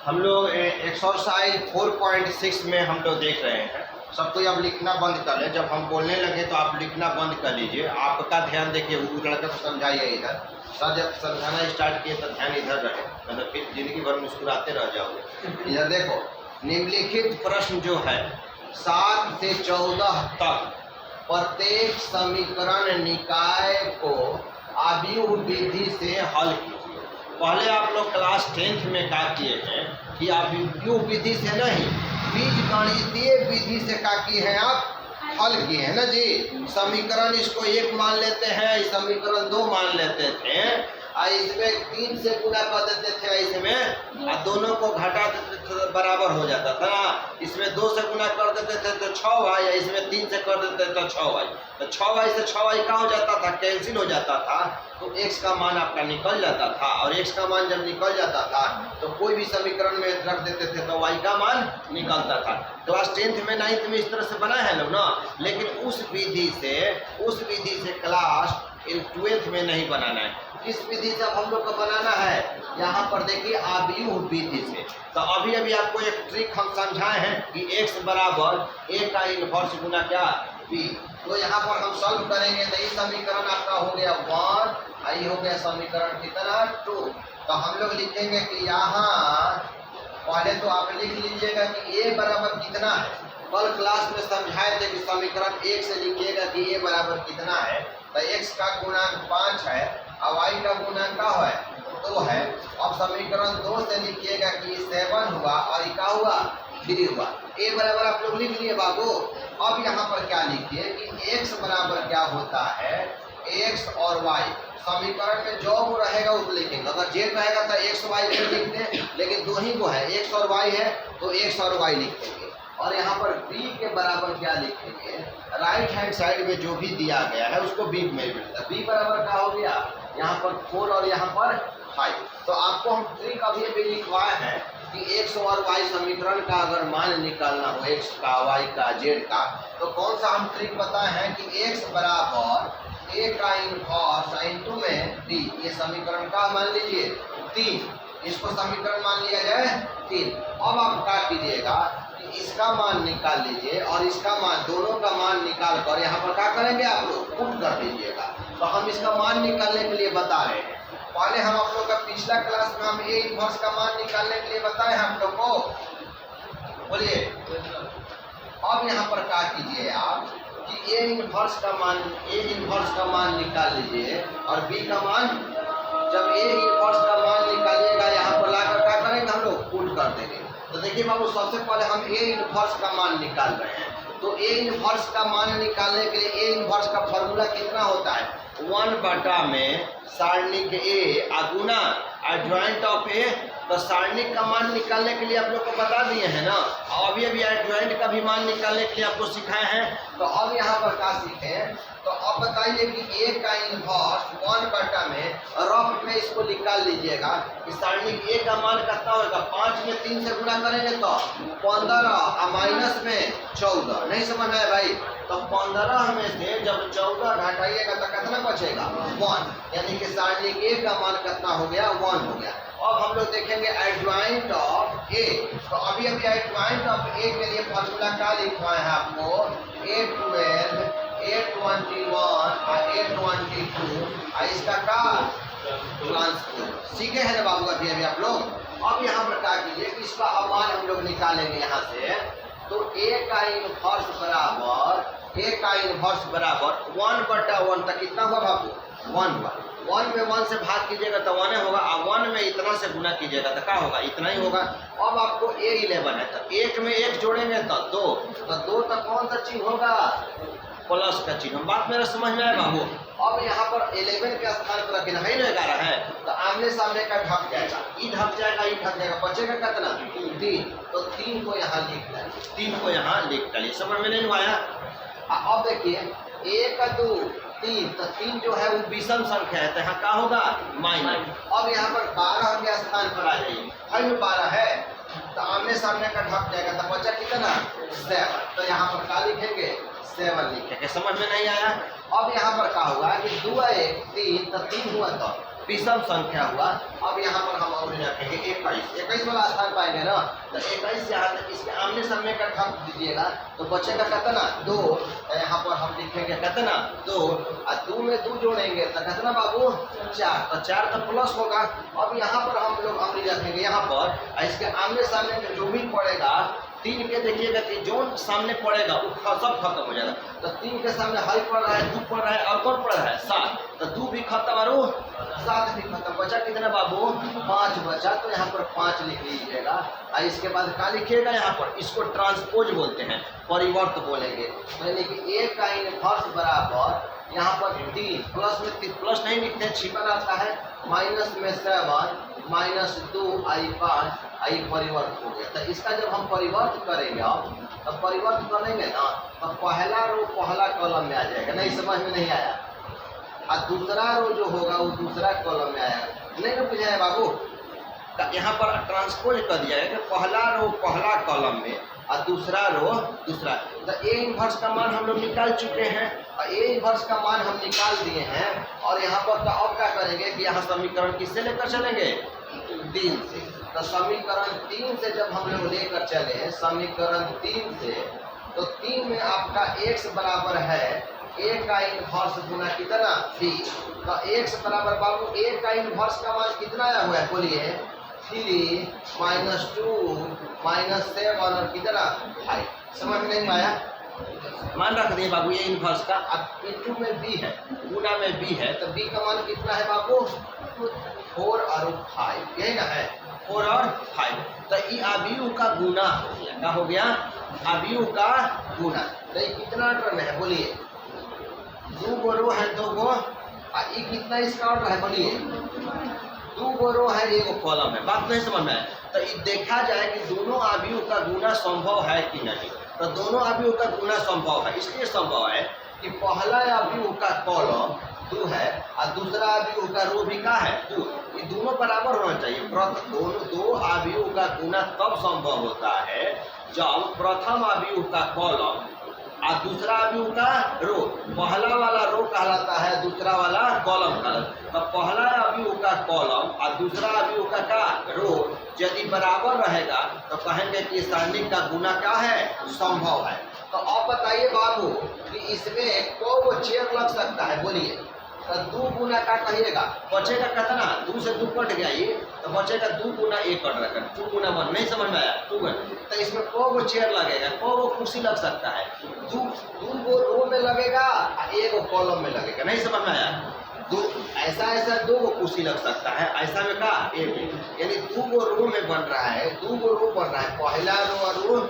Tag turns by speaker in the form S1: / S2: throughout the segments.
S1: हम लोग एक्सरसाइज 4.6 में हम लोग देख रहे हैं। सबको अब लिखना बंद कर लें। जब हम बोलने लगे तो आप लिखना बंद कर लीजिए। आपका ध्यान देखिए, वो लड़का को समझाइए इधर। सर जब समझाना स्टार्ट किए तो ध्यान इधर रहे, मतलब फिर जिंदगी भर मुस्कुराते रह जाओगे। इधर देखो, निम्नलिखित प्रश्न जो है 7 से 14 तक प्रत्येक समीकरण निकाय को आव्यूह विधि से हल कीजिए। पहले आप लोग क्लास 10th में क्या किए हैं कि आव्यूह विधि से नहीं, बीजगणितीय विधि से क्या किए हैं, आप हल किए हैं ना जी। समीकरण इसको 1 मान लेते हैं, समीकरण 2 मान लेते थे, इसमें 3 से गुना कर देते थे, इसमें दोनों को घटा देते थे बराबर हो जाता था ना। इसमें 2 से गुना कर देते थे तो 6y, इसमें 3 से कर देते थे तो 6y। तो 6y से 6y क्या हो जाता था, कैंसिल हो जाता था, तो x का मान आपका निकल जाता था। और x का मान जब निकल जाता था तो कोई भी समीकरण में रख देते थे तो y का मान निकलता था। क्लास 10th में 9th में इस तरह से बना है लोग ना, लेकिन उस विधि से क्लास 12th में नहीं बनाना है। इस विधि से अब हम लोग को बनाना है, यहाँ पर देखिए आव्यूह विधि से। तो अभी अभी आपको एक ट्रिक हम समझाए हैं कि x बराबर a का इनवर्स गुना क्या b। तो यहाँ पर हम सॉल्व करेंगे तो ये समीकरण आपका हो गया 1, आई हो गया समीकरण कितना 2। तो हम लोग लिखेंगे कि यहाँ पहले तो आप लिख लीजिएगा कि a बराबर कितना है। कल क्लास में समझाए थे कि समीकरण 1 से लिखिएगा कि a बराबर कितना है। तो x का गुणांक 5 है और y का गुणांक क्या है 2 है। अब समीकरण 2 से लिखिएगा कि 7 हुआ और क्या हुआ 3 हुआ। a बराबर आप लोग लिख लिए बाबू। अब यहाँ पर क्या लिखिए कि x बराबर क्या होता है, x और y समीकरण में जो वो रहेगा उसको लिखेंगे। अगर z रहेगा तो x y लिख दें, लेकिन 2 ही को है, x और y है तो x और y लिखेंगे। और यहाँ पर b के बराबर क्या लिखेंगे, राइट हैंड साइड में जो भी दिया गया है उसको b में लिखता है। b बराबर क्या हो गया, यहाँ पर 4 और यहाँ पर 5। तो आपको हम ट्रिक अभी अभी लिखवाए हैं कि x और y समीकरण का अगर मान निकालना हो, x का, y का, z का, तो कौन सा हम ट्रिक बताए हैं कि x बराबर a का इनवर्स इंटू में b। ये समीकरण का मान लीजिए 3, इसको समीकरण मान लिया जाए 3। अब आप क्या कीजिएगा कि इसका मान निकाल लीजिए और इसका मान, दोनों का मान निकाल कर यहाँ पर क्या करेंगे आप लोग पुट कर दीजिएगा। तो हम इसका मान निकालने के लिए बता रहे हैं। पहले हम आप लोग का पिछला क्लास में हम a इनवर्स का मान निकालने के लिए बताए हम लोग को, बोलिए। अब यहाँ पर क्या कीजिए आप कि a इनवर्स का मान निकाल लीजिए और b का मान, जब a इनवर्स का मान निकालिएगा यहाँ पर लाकर क्या करेंगे हम लोग पुट कर देंगे। तो देखिए बाबू, सबसे पहले हम a इनवर्स का मान निकाल रहे हैं। तो a इनवर्स का मान निकालने के लिए a इनवर्स का फॉर्मूला कितना होता है, 1 बटा में सारणिक a Guna adjoint of a। तो सारणिक का मान निकालने के लिए आप लोग को बता दिए हैं ना, और अभी एडजॉइंट का भी मान निकालने के लिए आपको सिखाए हैं। तो अब यहाँ पर क्या सीखे, तो अब बताइए कि a का इनवर्स 1 बटा में, रफ में इसको निकाल लीजिएगा कि सारणिक a का मान कितना होगा, 5 में 3 से गुना करेंगे तो 15 और माइनस में 14। नहीं समझ में आया भाई। तो 15 में से जब 14 घटाइएगा तो कितना बचेगा 1, यानी कि सारणिक a का मान कितना हो गया 1 हो गया। अब हम लोग देखेंगे एडजॉइंट ऑफ a। तो अभी एडजॉइंट ऑफ a के लिए फॉर्मूला क्या लिखवाए हैं आपको, a12, a21 और a22 और इसका का ट्रांसपोज। सीखे हैं ना बाबू अभी अभी आप लोग। अब यहाँ पर क्या कीजिए कि इसका मान हम लोग निकालेंगे यहाँ से। तो a का इनवर्स बराबर 1 बटा 1 तक कितना हुआ बाबू 1 हुआ। 1 में 1 से भाग कीजिएगा तो 1 होगा, और 1 में इतना से गुना कीजिएगा तो क्या होगा, इतना ही होगा। अब आपको a11 है तो 1 में 1 जोड़ेंगे तो 2, तो 2 तक कौन सा चिन्ह होगा, प्लस का चिन्ह। बात मेरा समझ में आया बाबू। अब यहाँ पर 11 के स्थान पर रखना है ना 11 है, तो आमने सामने का ढक जाएगा, ई ढक जाएगा, बचेगा कितना 3। तो 3 को यहाँ लिख डालिए, 3 को यहाँ लिख डालिए। समझ में नहीं आया। अब देखिए 1 2 3, तो 3 जो है वो विषम संख्या है, तो यहाँ क्या होगा माइनस। अब यहाँ पर 12 के स्थान पर आ जाइए, है ना 12 है, तो आमने सामने का ढक जाएगा, तो बचा कितना 7। तो यहाँ पर क्या लिखेंगे 7 लिखेंगे। समझ में नहीं आया। अब यहाँ पर क्या होगा कि 2 1 3, तो 3 हुआ तो विषम संख्या हुआ। अब यहाँ पर हम और रखेंगे 21 वाला स्थान पाएंगे ना, तो 21 से इसके आमने सामने का ठप दीजिएगा तो बचेगा कितना 2। तो यहाँ पर हम लिखेंगे कितना 2 और 2 में 2 जोड़ेंगे तो कितना बाबू 4, तो 4 तो प्लस होगा। अब यहाँ पर हम लोग अमरी रखेंगे यहाँ पर, इसके आमने सामने में जो भी पड़ेगा 3 के देखिएगा कि जो सामने पड़ेगा वो सब खत्म हो जाएगा। तो 3 के सामने हाई पड़ रहा है, 2 पड़ रहा है और कौन पड़ रहा है 7, तो 2 भी खत्म और 7 भी खत्म। बचा कितना बाबू 5 बचा, तो यहाँ पर 5 लिख लीजिएगा। और इसके बाद क्या लिखिएगा यहाँ पर, इसको ट्रांसपोज बोलते हैं, परिवर्त बोलेंगे। यानी कि A का इनवर्स बराबर यहाँ पर 3 प्लस में 3 प्लस नहीं लिखते हैं, छिपा रहता है, माइनस में 7 माइनस 2 i5 आई परिवर्त हो गया। तो इसका जब हम परिवर्त करेंगे अब तब परिवर्त करेंगे ना, तब पहला रो पहला कॉलम में आ जाएगा। नहीं समझ में नहीं आया? और दूसरा रो जो होगा वो दूसरा कॉलम में आएगा। नहीं ना बुझाया बाबू? तो यहाँ पर ट्रांसपोज कर दिया है कि पहला रो पहला कॉलम में और दूसरा रो दूसरा। तो ए इनवर्स का मान हम लोग निकाल चुके हैं और ए इनवर्स का मान हम निकाल दिए हैं। और यहाँ पर तो अब क्या करेंगे कि यहाँ समीकरण किससे लेकर चलेंगे 3 से। तो समीकरण 3 से जब हम लोग लेकर चले समीकरण 3 से, तो 3 में आपका x बराबर है a का इनवर्स गुना कितना b। तो x बराबर बाबू a का इनवर्स का मान कितना आया हुआ है बोलिए 3 माइनस 2 माइनस 7 और कितना 5। समझ में नहीं आया? मान रख दिए बाबू ये इनवर्स का। अब इंटू में b है, गुना में b है, तो b का मान कितना है बाबू 4 और 5, यही ना है 4 और 5। तो ये अवयव का गुना हो गया। क्या हो गया? अवयव का गुना। तो ये कितना ऑर्डर में है बोलिए 2 गो रो है 2 गो, और ये कितना इसका ऑर्डर है बोलिए 2 गो रो है 1 कॉलम है। बात नहीं समझ में? तो ये देखा जाए कि दोनों अवयव का गुना संभव है कि नहीं। तो दोनों अवयव का गुना संभव है, इसलिए संभव है कि पहला अवयव का कॉलम 2 है और दूसरा अवयव का रो भी का है 2। ये दोनों बराबर होना चाहिए। दोनों 2 अवयव का गुना तब संभव होता है जब प्रथम अवयव का कॉलम और दूसरा अवयव का रो, पहला वाला रो कहलाता है, दूसरा वाला कॉलम कहलाता है। तो पहला अवयव का कॉलम और दूसरा अवयव का रो यदि बराबर रहेगा तो कहेंगे कि सारणी का गुना क्या है संभव है। तो अब बताइए बाबू कि इसमें कौ चेयर लग सकता है बोलिए। तो 2 गुना का कहिएगा बचेगा कितना 2 से 2 कट गया ये, तो बचेगा 2 गुना 1 कट रहा है 2 गुना 1। नहीं समझ में आया? 2 गुना। तो इसमें कौ चेयर लगेगा, कौ कुर्सी लग सकता है 2 गो रो में लगेगा और 1 कॉलम में लगेगा। नहीं समझ में आया? 2 ऐसा 2 गो कुर्सी लग सकता है, ऐसा में का 1, यानी 2 गो रो में बन रहा है, 2 गो रो बन रहा है, पहला रो और रो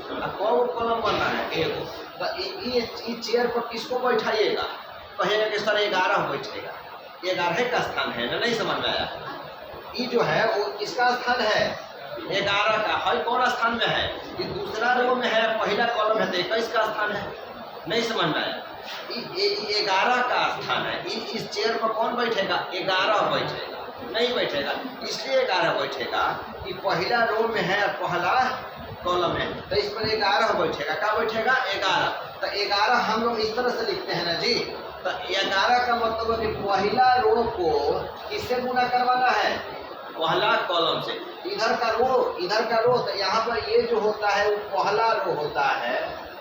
S1: कौ कॉलम बन रहा है 1। तो ये चेयर पर किसको बैठाइएगा? कहेगा कि सर 11 बैठेगा, 11 का स्थान है ना। नहीं समझ में आया? ये जो है वो किसका स्थान है 11 का है। कौन स्थान में है? ये दूसरा रो में है, पहला कॉलम है तो 21 का स्थान है। नहीं समझ में आया? ये 11 का स्थान है। इस चेयर पर कौन बैठेगा 11 बैठेगा, नहीं बैठेगा। इसलिए 11 बैठेगा कि पहला रो में है और पहला कॉलम है, तो इस पर 11 बैठेगा। क्या बैठेगा 11। तो 11 हम लोग इस तरह से लिखते हैं ना जी। तो 11 का मतलब है कि पहला रो को किससे गुना करवाना है पहला कॉलम से। इधर का रो तो यहाँ पर ये जो होता है वो पहला रो होता है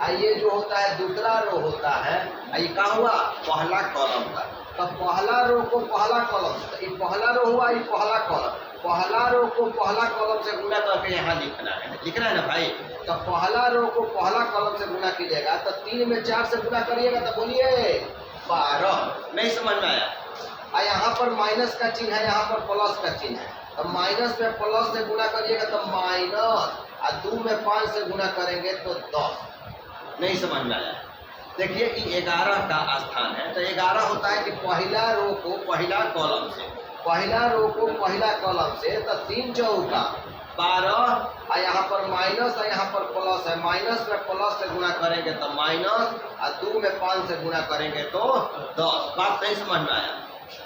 S1: और ये जो होता है दूसरा रो होता है। ये क्या हुआ पहला कॉलम का। तो पहला रो को पहला कॉलम, तो ये पहला रो हुआ, ये पहला कॉलम। पहला रो को पहला कॉलम से गुना करके यहाँ लिखना है ना भाई। तो पहला रो को पहला कॉलम से गुना कीजिएगा तो 3 में 4 से गुना करिएगा तो बोलिए 12। नहीं समझ में आया? और यहाँ पर माइनस का चिन्ह है, यहाँ पर प्लस का चिन्ह है। तो माइनस में प्लस से गुना करिएगा तो माइनस, और 2 में 5 से गुना करेंगे तो 10। नहीं समझ में आया? देखिए ये 11 का स्थान है। तो 11 होता है कि पहला रो को पहला कॉलम से, पहला रो को पहला कॉलम से। तो 3 चौका 12 और यहाँ पर माइनस और यहाँ पर प्लस है। माइनस में प्लस से गुना करेंगे तो माइनस, और 2 में 5 से गुना करेंगे तो 10। बात नहीं समझ में आया?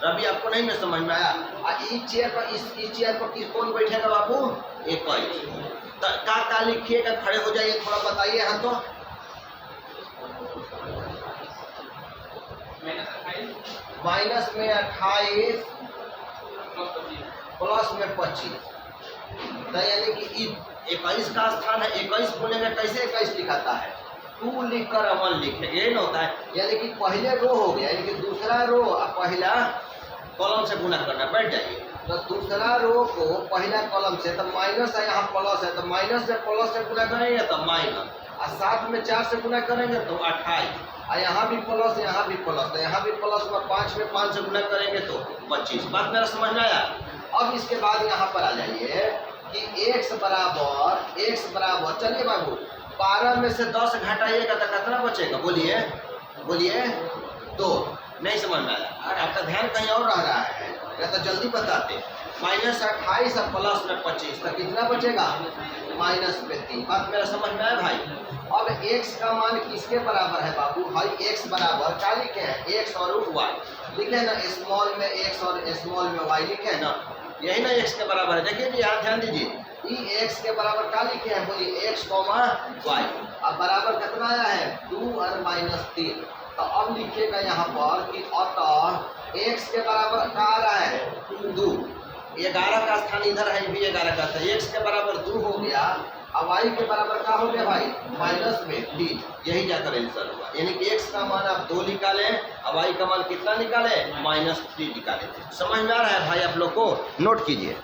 S1: रवि आपको नहीं में समझ में आया? इस चेयर पर किस कौन बैठेगा बाबू 21। तो क्या लिखिएगा, खड़े हो जाइए थोड़ा बताइए हम तो। माइनस में 28 प्लस में 25, तो यानी कि 21 का स्थान है 21 बोलेंगे, कैसे 21 लिखाता है 2 लिख कर 1 लिखेंगे, ये ना होता है। यानी कि पहले रो हो गया, यानी कि दूसरा रो और पहला कॉलम से गुना करना, बैठ जाइए। तो दूसरा रो को पहला कॉलम से, तो माइनस है यहाँ प्लस है, तो माइनस से प्लस से गुना करेंगे तो माइनस, और 7 में 4 से गुना करेंगे तो 28, और यहाँ भी प्लस यहाँ भी प्लस, तो यहाँ भी प्लस में 5 में 5 से गुना करेंगे तो 25। बात मेरा समझ में आया। अब इसके बाद यहाँ पर आ जाइए कि x बराबर चलिए बाबू 12 में से 10 घटाइएगा तो कितना बचेगा, बोलिए बोलिए। तो नहीं समझ में आया, और आपका ध्यान कहीं और रह रहा है, या तो जल्दी बताते। -28 और प्लस में 25, तो कितना बचेगा -3। बात मेरा समझ में आया भाई। अब x का मान किसके बराबर है बाबू, भाई x बराबर क्या लिखे हैं, x और y लिखे ना, स्मॉल में x और स्मॉल में y लिखे है ना, यही ना x के बराबर है। देखिए जी यहाँ ध्यान दीजिए, ये x के बराबर क्या लिखे हैं, बोलिए x, y, अब बराबर कितना आया है 2 और -3। तो अब लिखिएगा यहाँ पर कि अतः x के बराबर क्या आ रहा है 2, 11 का स्थान इधर है, भी 11 का था, x के बराबर 2 हो गया, अब y के बराबर क्या हो गया भाई -3, यही जाकर आंसर होगा। यानी कि x का मान आप 2 निकालें, अब y का मान कितना निकालें -3 निकालें। समझ में आ रहा है भाई आप लोग को, नोट कीजिए।